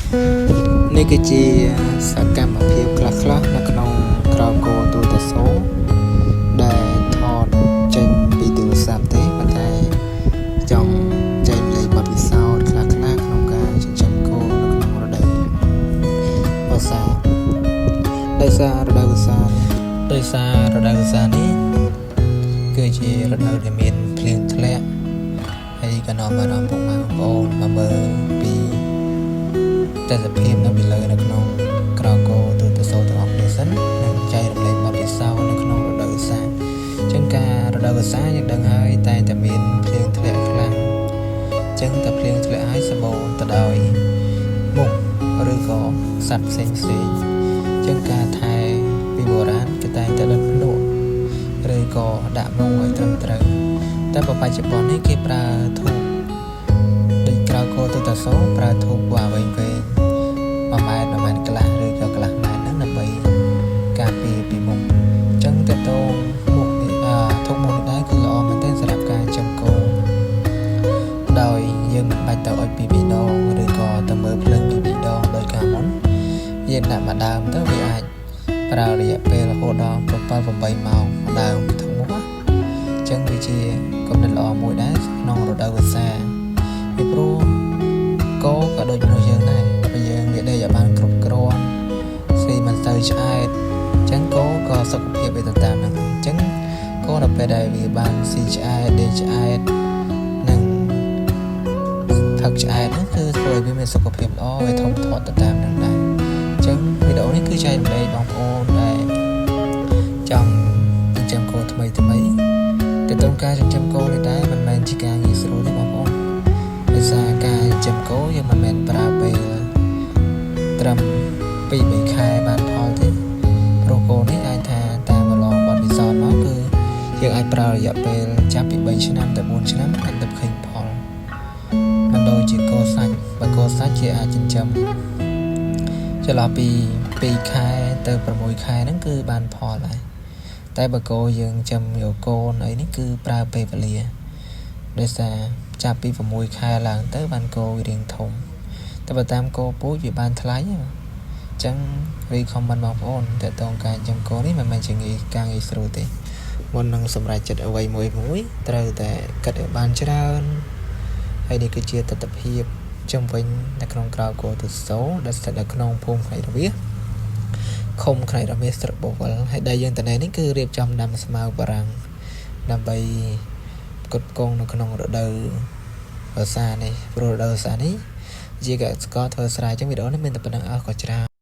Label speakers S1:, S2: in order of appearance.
S1: នេះគឺជាសកម្មភាពខ្លះៗនៅក្នុងក្រៅគោទូរស័ព្ទដែលថតចេញពីទូរស័ព្ទទេប៉ុន្តែចង់ចែកលេខបទពិសោធន៍ខ្លះៗក្នុងការចិញ្ចឹមគោនៅក្នុងរដូវវស្សាដោយសាររដូវវស្សានេះគឺជារដូវដែលមានភ្លៀងធ្លាក់ហើយក៏នាំអារម្មណ៍ពុកម៉ែបងប្អូនមកមើលពីទស្សនភាពនៅពីលើនៅក្នុងក្រៅគោទូរស័ព្ទទាំងអស់គ្នាសិននិងចែករំលែកបទពិសោធន៍នៅក្នុងរដូវវស្សាអញ្ចឹងការរដូវវស្សាយើងដឹងហើយតែតែមានភ្លៀងធ្លាក់ខ្លាំងអញ្ចឹងតែភ្លៀងធ្លាក់ហើយសម្បូរទៅដោយមុខឬក៏សត្វផ្សេងអញ្ចឹងការថែពីបុរាណគេតែងតែដុតភ្នក់ឬក៏ដាក់មុងឲ្យត្រឹមត្រូវតែបច្ចុប្បន្ននេះគេប្រើធូបដូចក្រៅគោទូរស័ព្ទប្រើធូបវ៉ាវែង1 ម៉ែត្រកន្លះឬក៏កន្លះម៉ែត្រហ្នឹងដើម្បីការពារពីមុខអញ្ចឹងតើតោមុខនេះធូបមុខនេះដែរគឺល្អមែនទែនសម្រាប់ការចំគោដោយយើងមិនបាច់ទៅអុជពីរដងឬក៏ទៅមើលភ្លើងពីរដងដោយការមុនយើងដាក់មួយដើមទៅវាអាចប្រើរយៈពេលរហូតដល់7-8 ម៉ោងមួយដើមធំមកអញ្ចឹងវាជាគំនិតល្អមួយដែរក្នុងរដូវវស្សាពីព្រោះគោក៏ដូចមនុស្សយើងដែរបើយើងនិយាយឲ្យបានគ្រប់គ្រាន់ស្អីមិនទៅឆ្អែតអញ្ចឹងគោក៏សុខភាពវាទៅតាមហ្នឹងអញ្ចឹងគោនៅពេលដែលវាបានស៊ីឆ្អែតដេកឆ្អែតនិងផឹកឆ្អែតហ្នឹងគឺធ្វើឲ្យវាមានសុខភាពល្អវាធំធាត់ទៅតាមហ្នឹងដែរអញ្ចឹងវីដេអូនេះគឺចែករំលែកបងប្អូនដែលចង់ចិញ្ចឹមគោថ្មីទៅតាមការចិញ្ចឹមគោនេះដែរមិនមែនជាការងាយស្រួលទេបងប្អូនដោយសារការចិញ្ចឹមគោយើងមិនមែនប្រើពេលត្រឹម 2-3 ខែបានផលទេព្រោះគោនេះអាចថាតាមម្លងបទពិសោធន៍មកគឺយើងអាចប្រើរយៈពេលចាប់ពី3 ឆ្នាំទៅ 4 ឆ្នាំអាចទៅឃើញផលមិនដូចជាគោសាច់បើគោសាច់ជាអាចចិញ្ចឹមចន្លោះពី 2 ខែទៅ 6 ខែហ្នឹងគឺបានផលហើយតែបើគោយើងចាំយកកូនអីនេះគឺប្រើពេលវេលាដោយសារចាប់ពី 6 ខែឡើងទៅបានគោវារៀងធំតែបើតាមគោពូជវាបានថ្លៃអញ្ចឹងrecommendបងប្អូនតើតើការចិញ្ចឹមគោនេះមិនមែនជាការងាយស្រួលទេមុននឹងសម្រេចចិត្តអ្វីមួយត្រូវតែគិតឲ្យបានច្រើនហើយនេះគឺជាទស្សនវិជ្ជាជំវិញនៅក្នុងក្រៅគោទូរស័ព្ទដែលស្ថិតនៅក្នុងភូមិផ្នែករវាសឃុំផ្នែករវាសស្រុកបវលហើយដែលយើងតនេះគឺរៀបចំដាំស្មៅបារាំងដើម្បីផ្គត់ផ្គង់នៅក្នុងរដូវវស្សានេះព្រោះរដូវវស្សានេះជាកសិករធ្វើស្រែអញ្ចឹងវីដេអូនេះមានតែប៉ុណ្្នឹងអស់ក៏ច្រើន